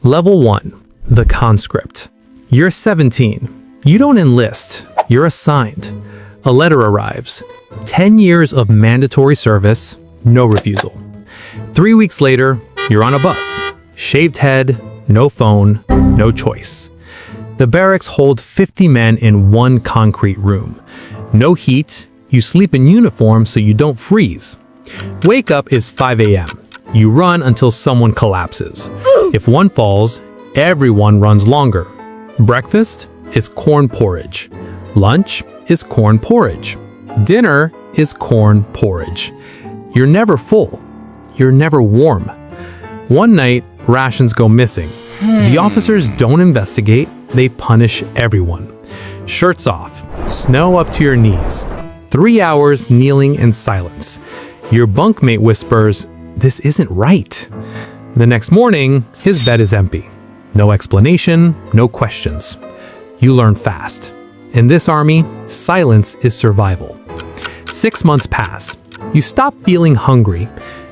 Level 1. The conscript. You're 17. You don't enlist. You're assigned. A letter arrives. 10 years of mandatory service, no refusal. 3 weeks later, you're on a bus. Shaved head, no phone, no choice. The barracks hold 50 men in one concrete room. No heat, you sleep in uniform so you don't freeze. Wake up is 5 a.m. You run until someone collapses. If one falls, everyone runs longer. Breakfast is corn porridge. Lunch is corn porridge. Dinner is corn porridge. You're never full. You're never warm. One night, rations go missing. The officers don't investigate, they punish everyone. Shirts off, snow up to your knees. 3 hours kneeling in silence. Your bunkmate whispers, "This isn't right." The next morning, his bed is empty. No explanation, no questions. You learn fast. In this army, silence is survival. 6 months pass. You stop feeling hungry.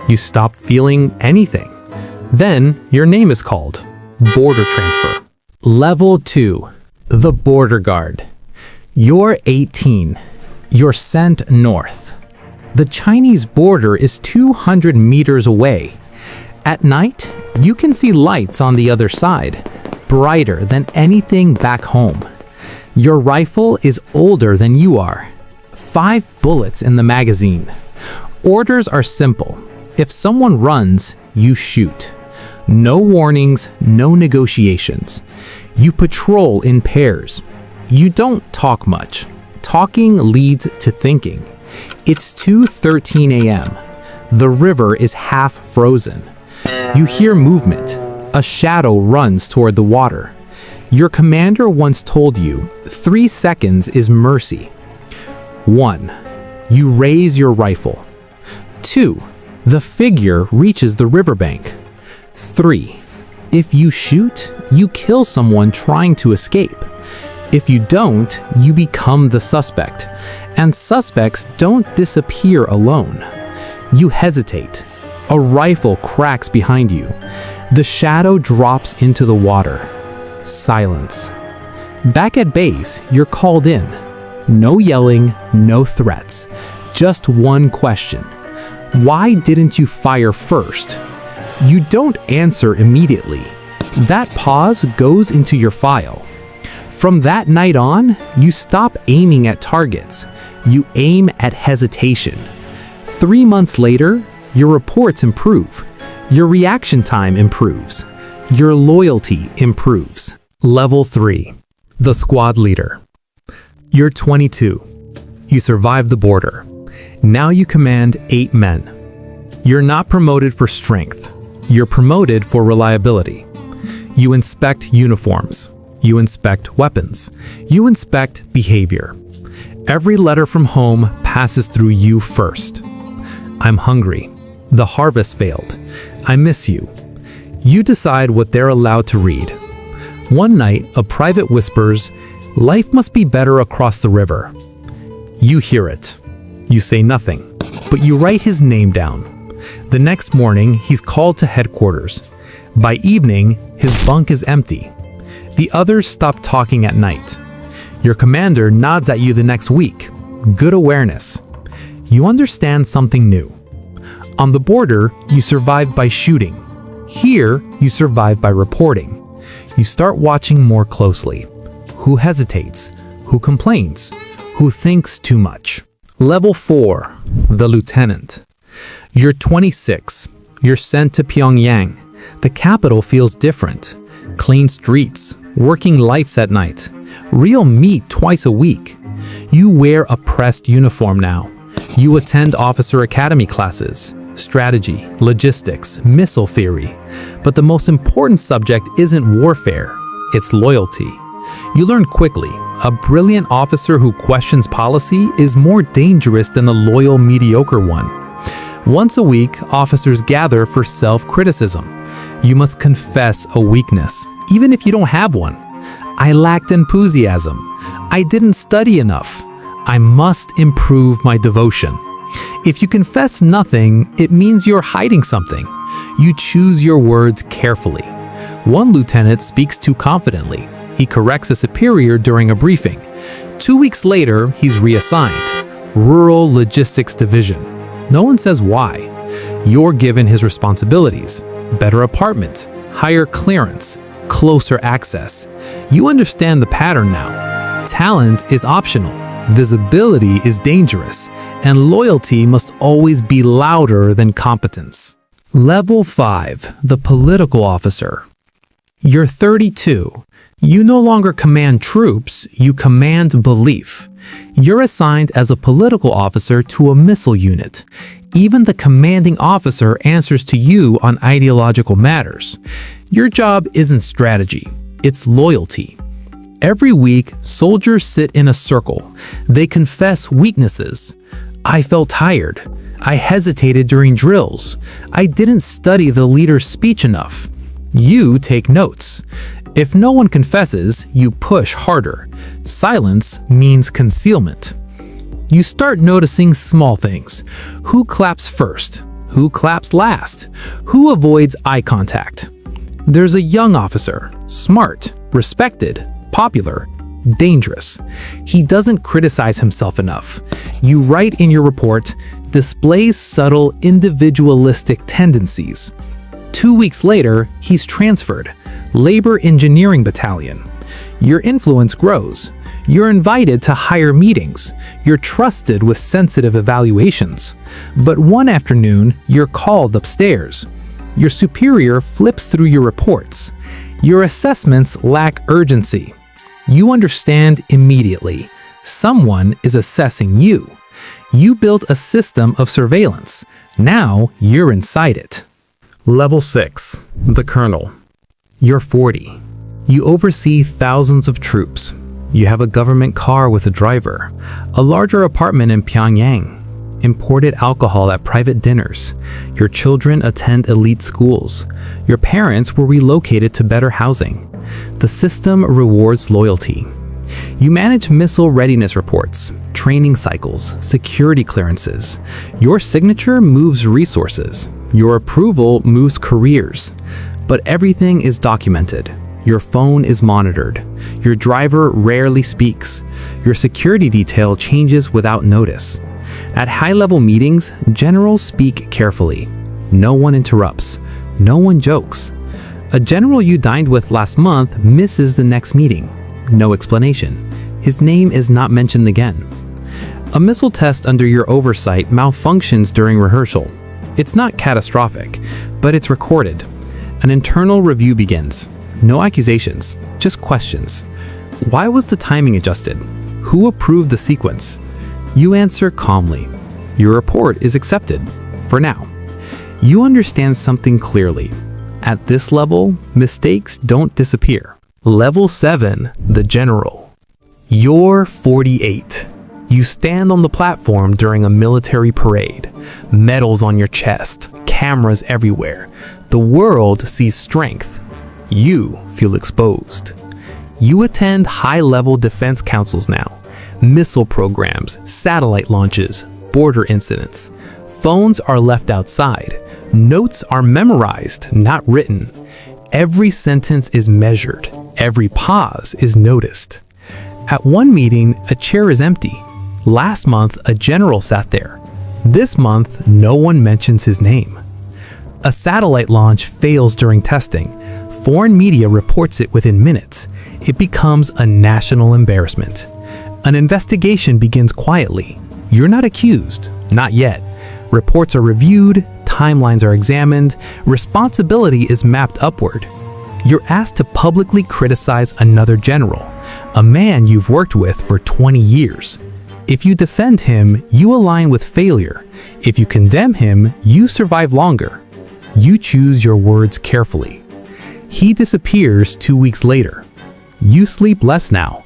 You stop feeling anything. Then your name is called. Border transfer. Level 2. The border guard. You're 18. You're sent north. The Chinese border is 200 meters away. At night, you can see lights on the other side, brighter than anything back home. Your rifle is older than you are. 5 bullets in the magazine. Orders are simple. If someone runs, you shoot. No warnings, no negotiations. You patrol in pairs. You don't talk much. Talking leads to thinking. It's 2:13 a.m. The river is half frozen. You hear movement. A shadow runs toward the water. Your commander once told you 3 seconds is mercy. 1. You raise your rifle. 2. The figure reaches the riverbank. 3. If you shoot, you kill someone trying to escape. If you don't, you become the suspect. And suspects don't disappear alone. You hesitate. A rifle cracks behind you. The shadow drops into the water. Silence. Back at base, you're called in. No yelling, no threats. Just one question. Why didn't you fire first? You don't answer immediately. That pause goes into your file. From that night on, you stop aiming at targets. You aim at hesitation. 3 months later, your reports improve. Your reaction time improves. Your loyalty improves. Level 3. The squad leader. You're 22. You survived the border. Now you command 8 men. You're not promoted for strength. You're promoted for reliability. You inspect uniforms. You inspect weapons. You inspect behavior. Every letter from home passes through you first. I'm hungry. The harvest failed. I miss you. You decide what they're allowed to read. One night, a private whispers, "Life must be better across the river." You hear it. You say nothing, but you write his name down. The next morning, he's called to headquarters. By evening, his bunk is empty. The others stop talking at night. Your commander nods at you the next week. Good awareness. You understand something new. On the border, you survive by shooting. Here, you survive by reporting. You start watching more closely. Who hesitates? Who complains? Who thinks too much? Level 4. The lieutenant. You're 26. You're sent to Pyongyang. The capital feels different. Clean streets, working lights at night, real meat twice a week. You wear a pressed uniform now. You attend officer academy classes, strategy, logistics, missile theory. But the most important subject isn't warfare, it's loyalty. You learn quickly, a brilliant officer who questions policy is more dangerous than the loyal, mediocre one. Once a week, officers gather for self-criticism. You must confess a weakness, even if you don't have one. I lacked enthusiasm. I didn't study enough. I must improve my devotion. If you confess nothing, it means you're hiding something. You choose your words carefully. One lieutenant speaks too confidently. He corrects a superior during a briefing. 2 weeks later, he's reassigned. Rural Logistics Division. No one says why. You're given his responsibilities. Better apartment, higher clearance, closer access. You understand the pattern now. Talent is optional. Visibility is dangerous. And loyalty must always be louder than competence. Level 5. The political officer. You're 32. You no longer command troops, you command belief. You're assigned as a political officer to a missile unit. Even the commanding officer answers to you on ideological matters. Your job isn't strategy, it's loyalty. Every week, soldiers sit in a circle. They confess weaknesses. I felt tired. I hesitated during drills. I didn't study the leader's speech enough. You take notes. If no one confesses, you push harder. Silence means concealment. You start noticing small things. Who claps first? Who claps last? Who avoids eye contact? There's a young officer, smart, respected, popular, dangerous. He doesn't criticize himself enough. You write in your report, displays subtle individualistic tendencies. 2 weeks later, he's transferred. Labor Engineering Battalion. Your influence grows. You're invited to higher meetings. You're trusted with sensitive evaluations. But one afternoon, you're called upstairs. Your superior flips through your reports. Your assessments lack urgency. You understand immediately. Someone is assessing you. You built a system of surveillance. Now you're inside it. Level 6. The Colonel. You're 40. You oversee thousands of troops. You have a government car with a driver, a larger apartment in Pyongyang, imported alcohol at private dinners. Your children attend elite schools. Your parents were relocated to better housing. The system rewards loyalty. You manage missile readiness reports, training cycles, security clearances. Your signature moves resources. Your approval moves careers. But everything is documented. Your phone is monitored. Your driver rarely speaks. Your security detail changes without notice. At high-level meetings, generals speak carefully. No one interrupts. No one jokes. A general you dined with last month misses the next meeting. No explanation. His name is not mentioned again. A missile test under your oversight malfunctions during rehearsal. It's not catastrophic, but it's recorded. An internal review begins. No accusations, just questions. Why was the timing adjusted? Who approved the sequence? You answer calmly. Your report is accepted, for now. You understand something clearly. At this level, mistakes don't disappear. Level 7, the General. You're 48. You stand on the platform during a military parade. Medals on your chest, cameras everywhere. The world sees strength. You feel exposed. You attend high-level defense councils now. Missile programs, satellite launches, border incidents. Phones are left outside. Notes are memorized, not written. Every sentence is measured. Every pause is noticed. At one meeting, a chair is empty. Last month, a general sat there. This month, no one mentions his name. A satellite launch fails during testing. Foreign media reports it within minutes. It becomes a national embarrassment. An investigation begins quietly. You're not accused, not yet. Reports are reviewed, timelines are examined, responsibility is mapped upward. You're asked to publicly criticize another general, a man you've worked with for 20 years. If you defend him, you align with failure. If you condemn him, you survive longer. You choose your words carefully. He disappears 2 weeks later. You sleep less now.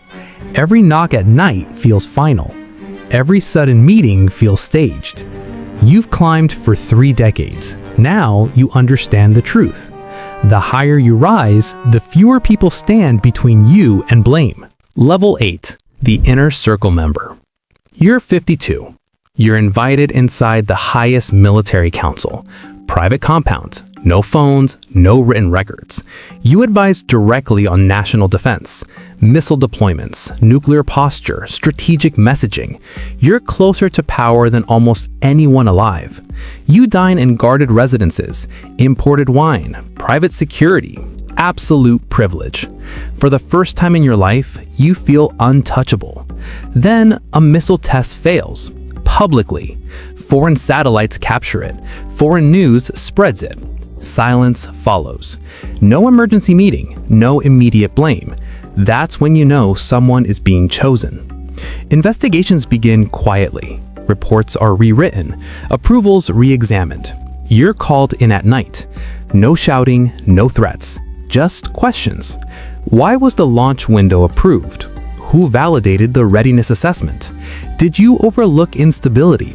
Every knock at night feels final. Every sudden meeting feels staged. You've climbed for 3 decades. Now you understand the truth. The higher you rise, the fewer people stand between you and blame. Level 8. The Inner Circle Member. You're 52. You're invited inside the highest military council. Private compound, No phones, no written records. You advise directly on national defense, missile deployments, nuclear posture, strategic messaging. You're closer to power than almost anyone alive. You dine in guarded residences, imported wine, private security, absolute privilege. For the first time in your life, you feel untouchable. Then a missile test fails, publicly. Foreign satellites capture it. Foreign news spreads it. Silence follows. No emergency meeting, no immediate blame. That's when you know someone is being chosen. Investigations begin quietly. Reports are rewritten. Approvals re-examined. You're called in at night. No shouting, no threats. Just questions. Why was the launch window approved? Who validated the readiness assessment? Did you overlook instability?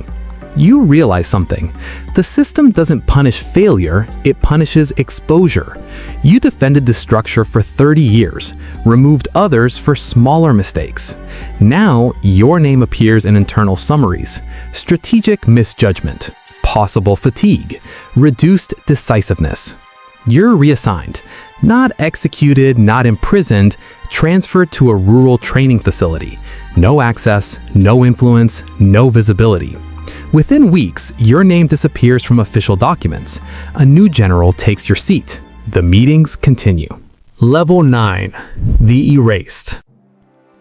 You realize something. The system doesn't punish failure, it punishes exposure. You defended the structure for 30 years, removed others for smaller mistakes. Now, your name appears in internal summaries. Strategic misjudgment, possible fatigue, reduced decisiveness. You're reassigned. Not executed, not imprisoned, transferred to a rural training facility. No access, no influence, no visibility. Within weeks, your name disappears from official documents. A new general takes your seat. The meetings continue. Level 9. The Erased.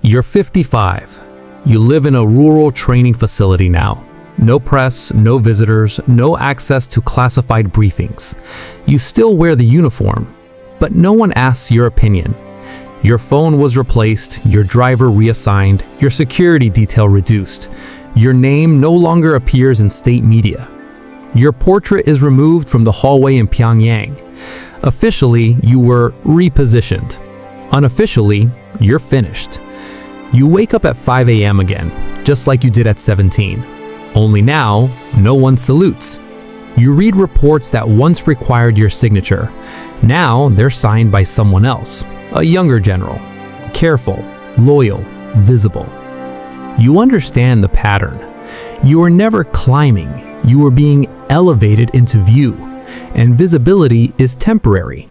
You're 55. You live in a rural training facility now. No press, no visitors, no access to classified briefings. You still wear the uniform, but no one asks your opinion. Your phone was replaced, your driver reassigned, your security detail reduced. Your name no longer appears in state media. Your portrait is removed from the hallway in Pyongyang. Officially, you were repositioned. Unofficially, you're finished. You wake up at 5 a.m. again, just like you did at 17. Only now, no one salutes. You read reports that once required your signature. Now, they're signed by someone else, a younger general. Careful, loyal, visible. You understand the pattern. You were never climbing, you were being elevated into view, and visibility is temporary.